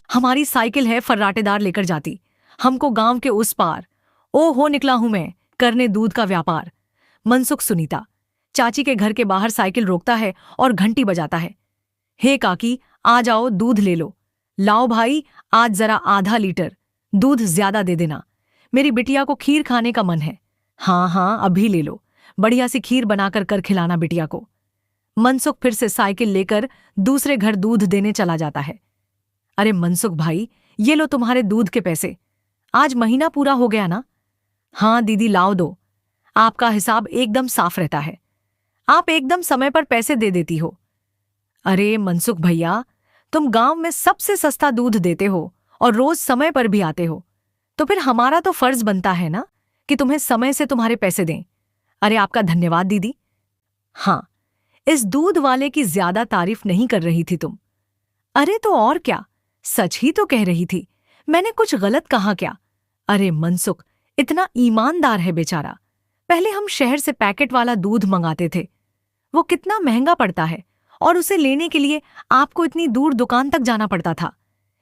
हमारी साइकिल है फर्राटेदार लेकर जाती हमको गांव के उस पार। ओ हो निकला हूं मैं करने दूध का व्यापार। मनसुख सुनीता चाची के घर के बाहर साइकिल रोकता है और घंटी बजाता है। हे काकी, आ जाओ, दूध ले लो। लाओ भाई, आज जरा आधा लीटर दूध ज्यादा दे देना, मेरी बिटिया को खीर खाने का मन है। हाँ हाँ, अभी ले लो, बढ़िया सी खीर बनाकर कर खिलाना बिटिया को। मनसुख फिर से साइकिल लेकर दूसरे घर दूध देने चला जाता है। अरे मनसुख भाई, ये लो तुम्हारे दूध के पैसे, आज महीना पूरा हो गया ना। हाँ दीदी, लाओ दो, आपका हिसाब एकदम साफ रहता है, आप एकदम समय पर पैसे दे देती हो। अरे मनसुख भैया, तुम गांव में सबसे सस्ता दूध देते हो और रोज समय पर भी आते हो, तो फिर हमारा तो फर्ज बनता है ना कि तुम्हें समय से तुम्हारे पैसे दें। अरे आपका धन्यवाद दीदी। हाँ, इस दूध वाले की ज्यादा तारीफ नहीं कर रही थी तुम? अरे तो और क्या, सच ही तो कह रही थी, मैंने कुछ गलत कहा क्या? अरे मनसुख इतना ईमानदार है बेचारा। पहले हम शहर से पैकेट वाला दूध मंगाते थे, वो कितना महंगा पड़ता है, और उसे लेने के लिए आपको इतनी दूर दुकान तक जाना पड़ता था।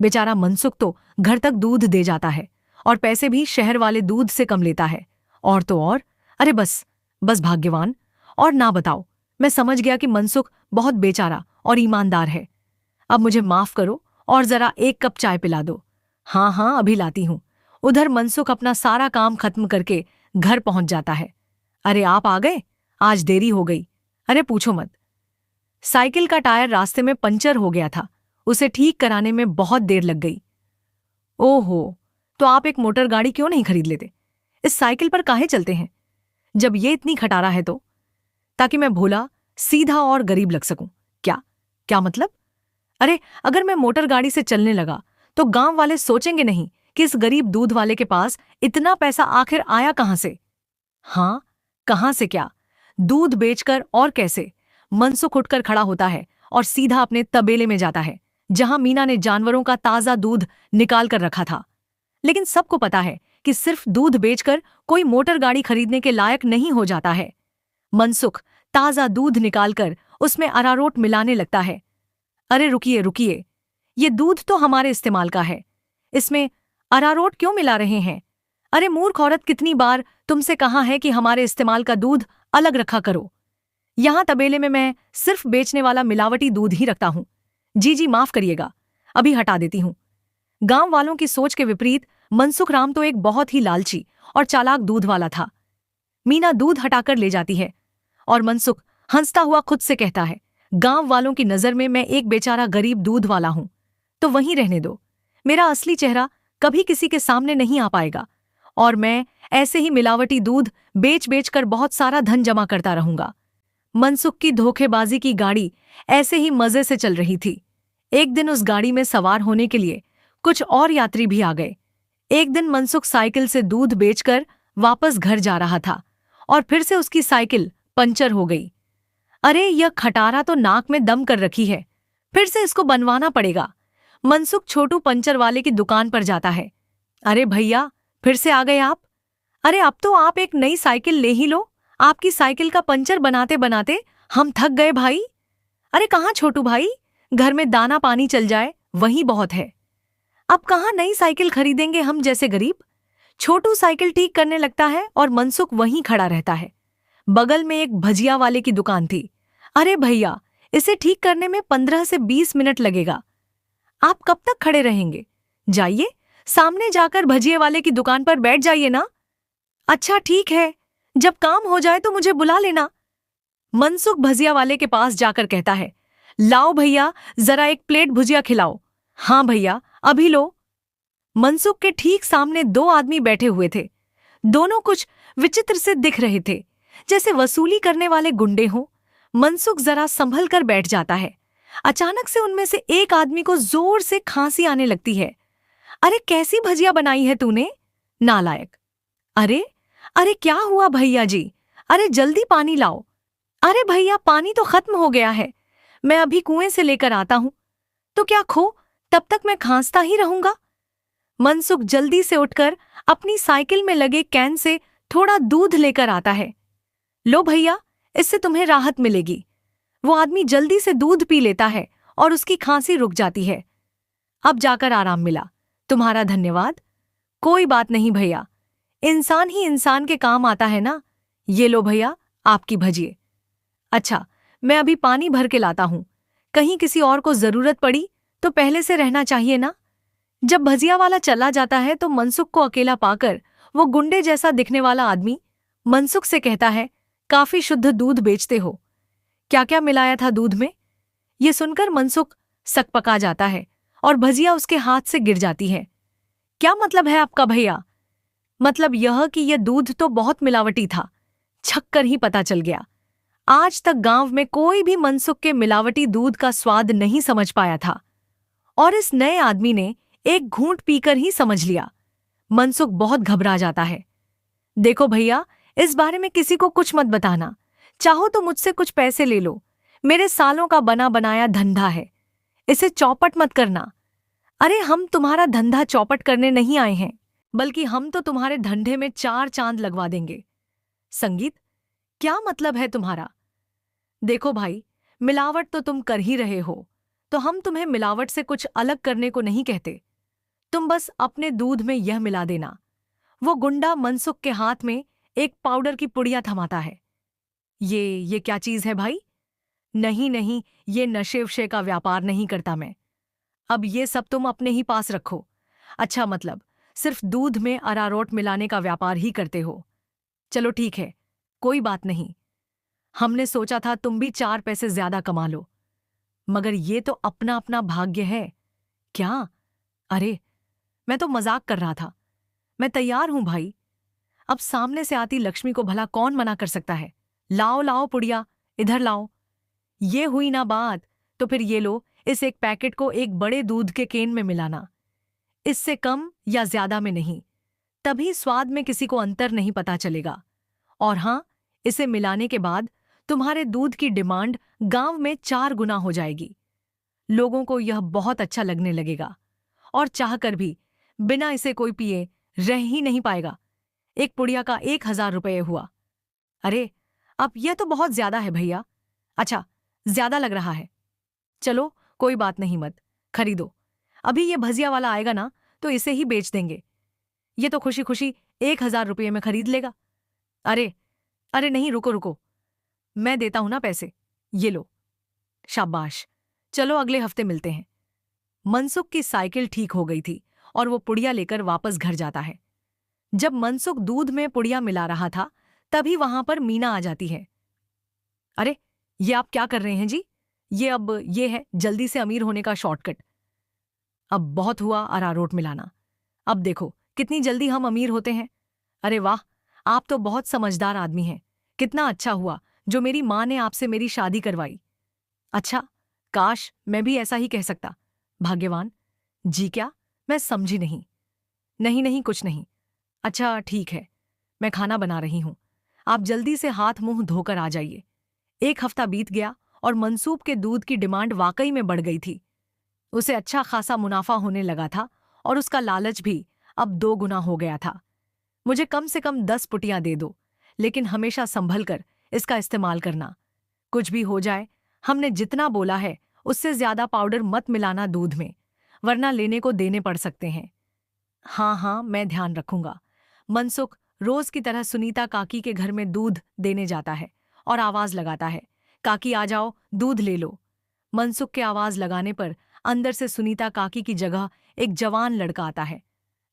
बेचारा मनसुख तो घर तक दूध दे जाता है और पैसे भी शहर वाले दूध से कम लेता है। और तो और, अरे बस बस भाग्यवान, और ना बताओ, मैं समझ गया कि मनसुख बहुत बेचारा और ईमानदार है। अब मुझे माफ करो और जरा एक कप चाय पिला दो। हाँ हाँ, अभी लाती हूं। उधर मनसुख अपना सारा काम खत्म करके घर पहुंच जाता है। अरे आप आ गए, आज देरी हो गई। अरे पूछो मत, साइकिल का टायर रास्ते में पंचर हो गया था, उसे ठीक कराने में बहुत देर लग गई। ओहो, तो आप एक मोटर गाड़ी क्यों नहीं खरीद लेते? इस साइकिल पर काहे चलते हैं जब ये इतनी खटारा है तो? ताकि मैं भोला सीधा और गरीब लग सकूं। क्या क्या मतलब? अरे अगर मैं मोटर गाड़ी से चलने लगा तो गांव वाले सोचेंगे नहीं कि इस गरीब दूध वाले के पास इतना पैसा आखिर आया कहां से? हाँ, कहां से क्या, दूध बेचकर और कैसे। मनसुख उठकर खड़ा होता है और सीधा अपने तबेले में जाता है जहां मीना ने जानवरों का ताजा दूध निकाल कर रखा था। लेकिन सबको पता है कि सिर्फ दूध बेचकर कोई मोटर गाड़ी खरीदने के लायक नहीं हो जाता है। मनसुख ताजा दूध निकालकर उसमें अरारोट मिलाने लगता है। अरे रुकिए रुकिए, ये दूध तो हमारे इस्तेमाल का है, इसमें अरारोट क्यों मिला रहे हैं? अरे मूर्ख औरत, कितनी बार तुमसे कहा है कि हमारे इस्तेमाल का दूध अलग रखा करो। यहां तबेले में मैं सिर्फ बेचने वाला मिलावटी दूध ही रखता हूं। जी जी, माफ करिएगा, अभी हटा देती हूं। गांव वालों की सोच के विपरीत मनसुख राम तो एक बहुत ही लालची और चालाक दूध वाला था। मीना दूध हटाकर ले जाती है और मनसुख हंसता हुआ खुद से कहता है, गांव वालों की नजर में मैं एक बेचारा गरीब दूध वाला हूं, तो वहीं रहने दो। मेरा असली चेहरा कभी किसी के सामने नहीं आ पाएगा और मैं ऐसे ही मिलावटी दूध बेच बेच कर बहुत सारा धन जमा करता रहूंगा। मनसुख की धोखेबाजी की गाड़ी ऐसे ही मजे से चल रही थी। एक दिन उस गाड़ी में सवार होने के लिए कुछ और यात्री भी आ गए। एक दिन मनसुख साइकिल से दूध बेचकर वापस घर जा रहा था और फिर से उसकी साइकिल पंचर हो गई। अरे यह खटारा तो नाक में दम कर रखी है, फिर से इसको बनवाना पड़ेगा। मनसुख छोटू पंचर वाले की दुकान पर जाता है। अरे भैया, फिर से आ गए आप? अरे अब तो आप एक नई साइकिल ले ही लो, आपकी साइकिल का पंचर बनाते बनाते हम थक गए भाई। अरे कहाँ छोटू भाई, घर में दाना पानी चल जाए वही बहुत है, अब कहाँ नई साइकिल खरीदेंगे हम जैसे गरीब। छोटू साइकिल ठीक करने लगता है और मनसुख वहीं खड़ा रहता है। बगल में एक भजिया वाले की दुकान थी। अरे भैया, इसे ठीक करने में 15 से 20 मिनट लगेगा, आप कब तक खड़े रहेंगे? जाइए, सामने जाकर भजिए वाले की दुकान पर बैठ जाइए ना। अच्छा ठीक है, जब काम हो जाए तो मुझे बुला लेना। मनसुख भजिया वाले के पास जाकर कहता है, लाओ भैया, जरा एक प्लेट भुजिया खिलाओ। हाँ भैया, अभी लो। मनसुख के ठीक सामने दो आदमी बैठे हुए थे। दोनों कुछ विचित्र से दिख रहे थे, जैसे वसूली करने वाले गुंडे हों। मनसुख जरा संभल कर बैठ जाता है। अचानक से उनमें से एक आदमी को जोर से खांसी आने लगती है। अरे कैसी भजिया बनाई है तूने, नालायक! अरे अरे क्या हुआ भैया जी? अरे जल्दी पानी लाओ। अरे भैया, पानी तो खत्म हो गया है, मैं अभी कुएं से लेकर आता हूं। तो क्या खो, तब तक मैं खांसता ही रहूंगा। मनसुख जल्दी से उठकर अपनी साइकिल में लगे कैन से थोड़ा दूध लेकर आता है। लो भैया, इससे तुम्हें राहत मिलेगी। वो आदमी जल्दी से दूध पी लेता है और उसकी खांसी रुक जाती है। अब जाकर आराम मिला। तुम्हारा धन्यवाद। कोई बात नहीं भैया, इंसान ही इंसान के काम आता है ना। ये लो भैया, आपकी भजिए। अच्छा, मैं अभी पानी भर के लाता हूं। कहीं किसी और को जरूरत पड़ी तो पहले से रहना चाहिए ना। जब भजिया वाला चला जाता है तो मनसुख को अकेला पाकर वो गुंडे जैसा दिखने वाला आदमी मनसुख से कहता है, काफी शुद्ध दूध बेचते हो। क्या क्या मिलाया था दूध में? ये सुनकर मनसुख सकपका जाता है और भजिया उसके हाथ से गिर जाती है। क्या मतलब है आपका भैया? मतलब यह कि यह दूध तो बहुत मिलावटी था। छक्कर ही पता चल गया। आज तक गांव में कोई भी मनसुख के मिलावटी दूध का स्वाद नहीं समझ पाया था, और इस नए आदमी ने एक घूंट पीकर ही समझ लिया। मनसुख बहुत घबरा जाता है। देखो भैया, इस बारे में किसी को कुछ मत बताना। चाहो तो मुझसे कुछ पैसे ले लो। मेरे सालों का बना बनाया धंधा है, इसे चौपट मत करना। अरे हम तुम्हारा धंधा चौपट करने नहीं आए हैं, बल्कि हम तो तुम्हारे धंधे में चार चांद लगवा देंगे। संगीत, क्या मतलब है तुम्हारा? देखो भाई, मिलावट तो तुम कर ही रहे हो, तो हम तुम्हें मिलावट से कुछ अलग करने को नहीं कहते। तुम बस अपने दूध में यह मिला देना। वो गुंडा मनसुख के हाथ में एक पाउडर की पुड़िया थमाता है। ये क्या चीज है भाई? नहीं नहीं, ये नशे वशे का व्यापार नहीं करता मैं। अब ये सब तुम अपने ही पास रखो। अच्छा, मतलब सिर्फ दूध में अरारोट मिलाने का व्यापार ही करते हो। चलो ठीक है, कोई बात नहीं। हमने सोचा था तुम भी चार पैसे ज्यादा कमा लो, मगर ये तो अपना अपना भाग्य है। क्या? अरे, मैं तो मजाक कर रहा था। मैं तैयार हूं भाई। अब सामने से आती लक्ष्मी को भला कौन मना कर सकता है। लाओ लाओ पुड़िया, इधर लाओ। ये हुई ना बात, तो फिर ये लो, इस एक पैकेट को एक बड़े दूध के केन में मिलाना। इससे कम या ज्यादा में नहीं, तभी स्वाद में किसी को अंतर नहीं पता चलेगा। और हां, इसे मिलाने के बाद तुम्हारे दूध की डिमांड गांव में 4 गुना हो जाएगी। लोगों को यह बहुत अच्छा लगने लगेगा, और चाहकर भी बिना इसे कोई पिए रह ही नहीं पाएगा। एक पुड़िया का 1,000 रुपये हुआ। अरे, अब यह तो बहुत ज्यादा है भैया। अच्छा, ज्यादा लग रहा है। चलो कोई बात नहीं, मत खरीदो। अभी ये भजिया वाला आएगा ना, तो इसे ही बेच देंगे। ये तो खुशी खुशी 1,000 रुपये में खरीद लेगा। अरे अरे नहीं, रुको रुको, मैं देता हूं ना पैसे। ये लो। शाबाश, चलो अगले हफ्ते मिलते हैं। मनसुख की साइकिल ठीक हो गई थी और वो पुड़िया लेकर वापस घर जाता है। जब मनसुख दूध में पुड़िया मिला रहा था, तभी वहां पर मीना आ जाती है। अरे, ये आप क्या कर रहे हैं जी? ये है जल्दी से अमीर होने का शॉर्टकट। अब बहुत हुआ अरारोट मिलाना। अब देखो कितनी जल्दी हम अमीर होते हैं। अरे वाह, आप तो बहुत समझदार आदमी हैं। कितना अच्छा हुआ जो मेरी माँ ने आपसे मेरी शादी करवाई। अच्छा, काश मैं भी ऐसा ही कह सकता। भाग्यवान जी? क्या? मैं समझी नहीं। नहीं नहीं, कुछ नहीं। अच्छा ठीक है, मैं खाना बना रही हूं। आप जल्दी से हाथ मुंह धोकर आ जाइए। 1 हफ्ता बीत गया और मंसूब के दूध की डिमांड वाकई में बढ़ गई थी। उसे अच्छा खासा मुनाफा होने लगा था और उसका लालच भी अब 2 गुना हो गया था। मुझे कम से कम 10 पुटियां दे दो, लेकिन हमेशा संभल कर इसका इस्तेमाल करना। कुछ भी हो जाए, हमने जितना बोला है उससे ज्यादा पाउडर मत मिलाना दूध में, वरना लेने को देने पड़ सकते हैं। हाँ हाँ, मैं ध्यान रखूंगा। मनसुख रोज की तरह सुनीता काकी के घर में दूध देने जाता है और आवाज लगाता है, काकी आ जाओ, दूध ले लो। मनसुख के आवाज लगाने पर अंदर से सुनीता काकी की जगह एक जवान लड़का आता है।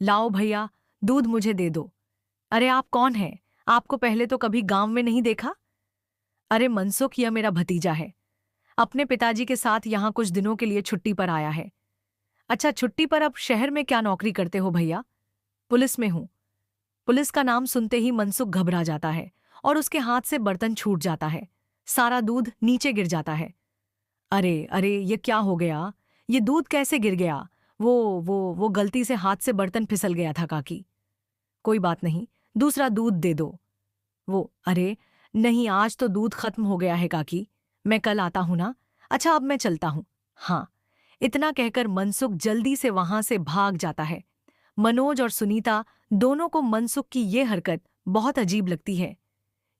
लाओ भैया, दूध मुझे दे दो। अरे आप कौन हैं? आपको पहले तो कभी गांव में नहीं देखा। अरे मनसुख, यह मेरा भतीजा है। अपने पिताजी के साथ यहाँ कुछ दिनों के लिए छुट्टी पर आया है। अच्छा, छुट्टी पर? अब शहर में क्या नौकरी करते हो भैया? पुलिस में हूं। पुलिस का नाम सुनते ही मनसुख घबरा जाता है और उसके हाथ से बर्तन छूट जाता है। सारा दूध नीचे गिर जाता है। अरे अरे, ये क्या हो गया? ये दूध कैसे गिर गया? वो गलती से हाथ से बर्तन फिसल गया था काकी। कोई बात नहीं, दूसरा दूध दे दो। वो, अरे नहीं, आज तो दूध खत्म हो गया है काकी, मैं कल आता हूं ना। अच्छा, अब मैं चलता हूं। हाँ। इतना कहकर मनसुख जल्दी से वहां से भाग जाता है। मनोज और सुनीता दोनों को मनसुख की ये हरकत बहुत अजीब लगती है।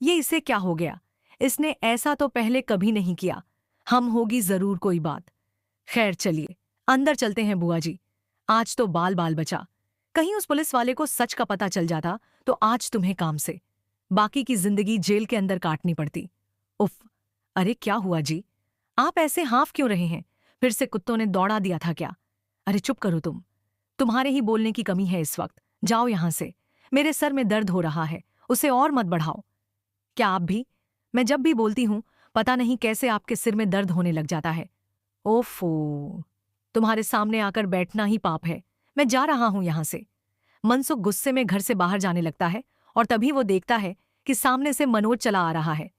ये इसे क्या हो गया? इसने ऐसा तो पहले कभी नहीं किया। हम होगी जरूर कोई बात। खैर चलिए, अंदर चलते हैं बुआ जी, आज तो बाल बाल बचा। कहीं उस पुलिस वाले को सच का पता चल जाता तो आज तुम्हें काम से बाकी की जिंदगी जेल के अंदर काटनी पड़ती। उफ, अरे क्या हुआ जी, आप ऐसे हाफ क्यों रहे हैं? फिर से कुत्तों ने दौड़ा दिया था क्या? अरे चुप करो तुम, तुम्हारे ही बोलने की कमी है इस वक्त। जाओ यहां से, मेरे सर में दर्द हो रहा है, उसे और मत बढ़ाओ। क्या आप भी? मैं जब भी बोलती हूं पता नहीं कैसे आपके सिर में दर्द होने लग जाता है। ओफो, तुम्हारे सामने आकर बैठना ही पाप है। मैं जा रहा हूं यहां से। मनसुख गुस्से में घर से बाहर जाने लगता है और तभी वो देखता है कि सामने से मनोज चला आ रहा है।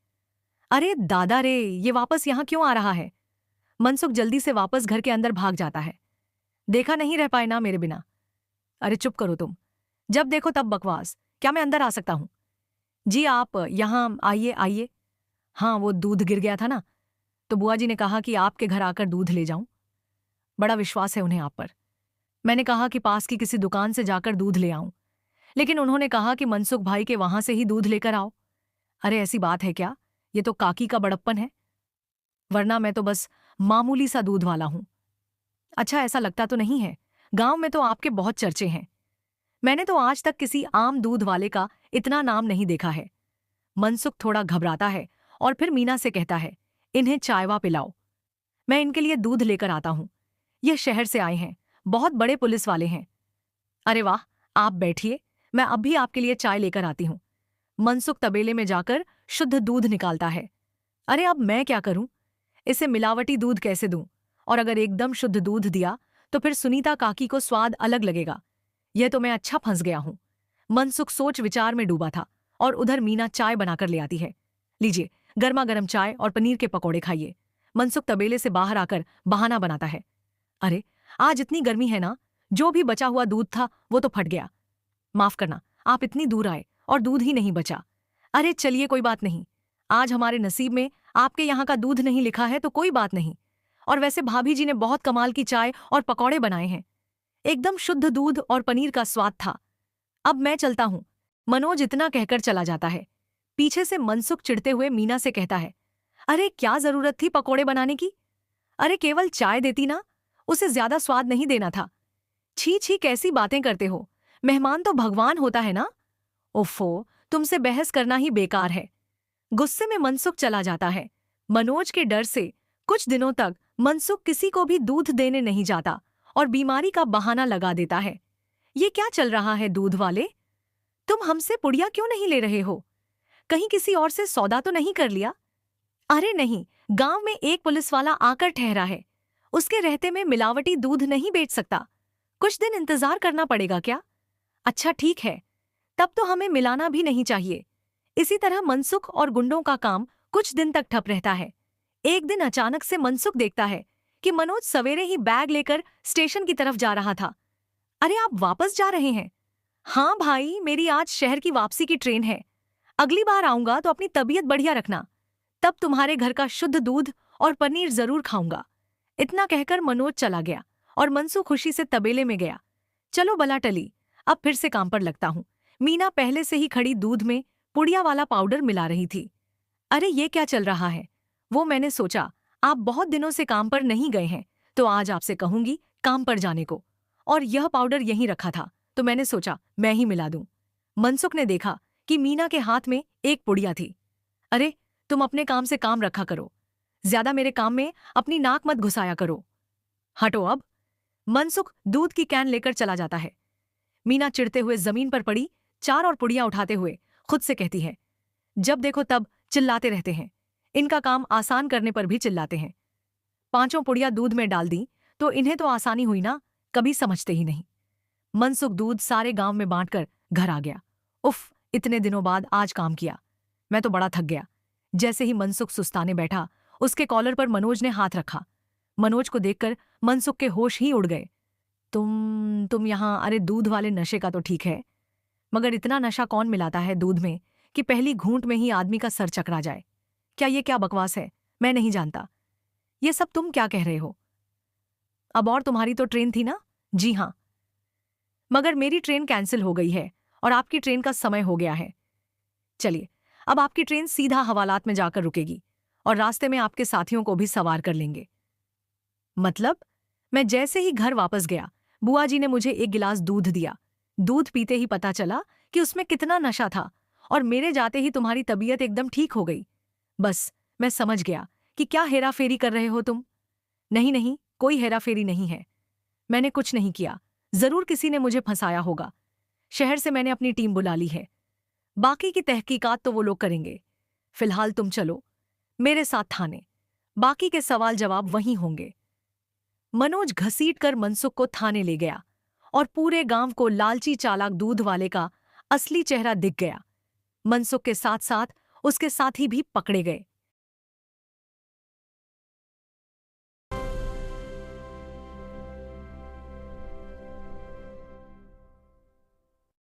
अरे दादा रे, ये वापस यहां क्यों आ रहा है? मनसुख जल्दी से वापस घर के अंदर भाग जाता है। देखा नहीं रह पाए ना मेरे बिना। अरे चुप करो तुम, जब देखो तब बकवास। क्या मैं अंदर आ सकता हूं? जी आप यहां आइए आइए। हाँ, वो दूध गिर गया था ना, तो बुआ जी ने कहा कि आपके घर आकर दूध ले जाऊं। बड़ा विश्वास है उन्हें आप पर। मैंने कहा कि पास की किसी दुकान से जाकर दूध ले आऊं, लेकिन उन्होंने कहा कि मनसुख भाई के वहां से ही दूध लेकर आओ। अरे ऐसी बात है क्या? ये तो काकी का बड़प्पन है, वरना मैं तो बस मामूली सा दूध वाला हूं। अच्छा, ऐसा लगता तो नहीं है। गांव में तो आपके बहुत चर्चे हैं। मैंने तो आज तक किसी आम दूध वाले का इतना नाम नहीं देखा है। मनसुख थोड़ा घबराता है और फिर मीना से कहता है, इन्हें चायवा पिलाओ, मैं इनके लिए दूध लेकर आता हूं। यह शहर से आए हैं, बहुत बड़े पुलिस वाले हैं। अरे वाह, आप बैठिए, मैं अब भी आपके लिए चाय लेकर आती हूं। मनसुख तबेले में जाकर शुद्ध दूध निकालता है। अरे अब मैं क्या करूं? इसे मिलावटी दूध कैसे दूं? और अगर एकदम शुद्ध दूध दिया तो फिर सुनीता काकी को स्वाद अलग लगेगा। यह तो मैं अच्छा फंस गया हूं। मनसुख सोच विचार में डूबा था और उधर मीना चाय बनाकर ले आती है। लीजिए, गर्मा गर्म चाय और पनीर के पकौड़े खाइए। मनसुख तबेले से बाहर आकर बहाना बनाता है। अरे आज इतनी गर्मी है ना, जो भी बचा हुआ दूध था वो तो फट गया। माफ करना, आप इतनी दूर आए और दूध ही नहीं बचा। अरे चलिए, कोई बात नहीं, आज हमारे नसीब में आपके यहाँ का दूध नहीं लिखा है तो कोई बात नहीं। और वैसे भाभी जी ने बहुत कमाल की चाय और पकौड़े बनाए हैं, एकदम शुद्ध दूध और पनीर का स्वाद था। अब मैं चलता हूं। मनोज इतना कहकर चला जाता है। पीछे से मनसुख चिढ़ते हुए मीना से कहता है, अरे क्या जरूरत थी पकौड़े बनाने की? अरे केवल चाय देती ना, उसे ज्यादा स्वाद नहीं देना था। छी छी, कैसी बातें करते हो, मेहमान तो भगवान होता है ना। ओफो, तुमसे बहस करना ही बेकार है। गुस्से में मनसुख चला जाता है। मनोज के डर से कुछ दिनों तक मनसुख किसी को भी दूध देने नहीं जाता और बीमारी का बहाना लगा देता है। ये क्या चल रहा है दूध वाले? तुम हमसे पुड़िया क्यों नहीं ले रहे हो? कहीं किसी और से सौदा तो नहीं कर लिया? अरे नहीं, गांव में एक पुलिस वाला आकर ठहरा है, उसके रहते में मिलावटी दूध नहीं बेच सकता। कुछ दिन इंतजार करना पड़ेगा क्या? अच्छा ठीक है, तब तो हमें मिलाना भी नहीं चाहिए। इसी तरह मनसुख और गुंडों का काम कुछ दिन तक ठप रहता है। एक दिन अचानक से मनसुख देखता है कि मनोज सवेरे ही बैग लेकर स्टेशन की तरफ जा रहा था। अरे आप वापस जा रहे हैं? हाँ भाई, मेरी आज शहर की वापसी की ट्रेन है। अगली बार आऊंगा तो अपनी तबीयत बढ़िया रखना, तब तुम्हारे घर का शुद्ध दूध और पनीर जरूर खाऊंगा। इतना कहकर मनोज चला गया और मनसुख खुशी से तबेले में गया। चलो बला टली, अब फिर से काम पर लगता हूं। मीना पहले से ही खड़ी दूध में पुड़िया वाला पाउडर मिला रही थी। अरे ये क्या चल रहा है? वो मैंने सोचा आप बहुत दिनों से काम पर नहीं गए हैं तो आज आपसे कहूंगी काम पर जाने को। और यह पाउडर यहीं रखा था तो मैंने सोचा मैं ही मिला दूं। मनसुख ने देखा कि मीना के हाथ में एक पुड़िया थी। अरे तुम अपने काम से काम रखा करो, ज्यादा मेरे काम में अपनी नाक मत घुसाया करो। हटो अब। मनसुख दूध की कैन लेकर चला जाता है। मीना चिढ़ते हुए जमीन पर पड़ी चार और पुड़िया उठाते हुए खुद से कहती है, जब देखो तब चिल्लाते रहते हैं, इनका काम आसान करने पर भी चिल्लाते हैं। पांचों पुड़िया दूध में डाल दी तो इन्हें तो आसानी हुई ना, कभी समझते ही नहीं। मनसुख दूध सारे गांव में बांटकर घर आ गया। उफ, इतने दिनों बाद आज काम किया, मैं तो बड़ा थक गया। जैसे ही मनसुख सुस्ताने बैठा, उसके कॉलर पर मनोज ने हाथ रखा। मनोज को देखकर मनसुख के होश ही उड़ गए। तुम यहां? अरे दूध वाले नशे का तो ठीक है, मगर इतना नशा कौन मिलाता है दूध में कि पहली घूंट में ही आदमी का सर चकरा जाए? क्या बकवास है? मैं नहीं जानता। ये सब तुम क्या कह रहे हो? अब और तुम्हारी तो ट्रेन थी ना? जी हां, मगर मेरी ट्रेन कैंसिल हो गई है और आपकी ट्रेन का समय हो गया है। चलिए, अब आपकी ट्रेन सीधा हवालात में जाकर रुकेगी और रास्ते में आपके साथियों को भी सवार कर लेंगे। मतलब? मैं जैसे ही घर वापस गया, बुआ जी ने मुझे एक गिलास दूध दिया। दूध पीते ही पता चला कि उसमें कितना नशा था, और मेरे जाते ही तुम्हारी तबीयत एकदम ठीक हो गई। बस मैं समझ गया कि क्या हेराफेरी कर रहे हो तुम। नहीं नहीं, कोई हेराफेरी नहीं है। मैंने कुछ नहीं किया। जरूर किसी ने मुझे फंसाया होगा। शहर से मैंने अपनी टीम बुला ली है। बाकी की तहकीकात तो वो लोग करेंगे। फिलहाल तुम चलो मेरे साथ थाने। बाकी के सवाल जवाब वहीं होंगे। मनोज घसीट कर मनसुख को थाने ले गया और पूरे गांव को लालची चालाक दूध वाले का असली चेहरा दिख गया। मनसुख के साथ साथ उसके साथी भी पकड़े गए।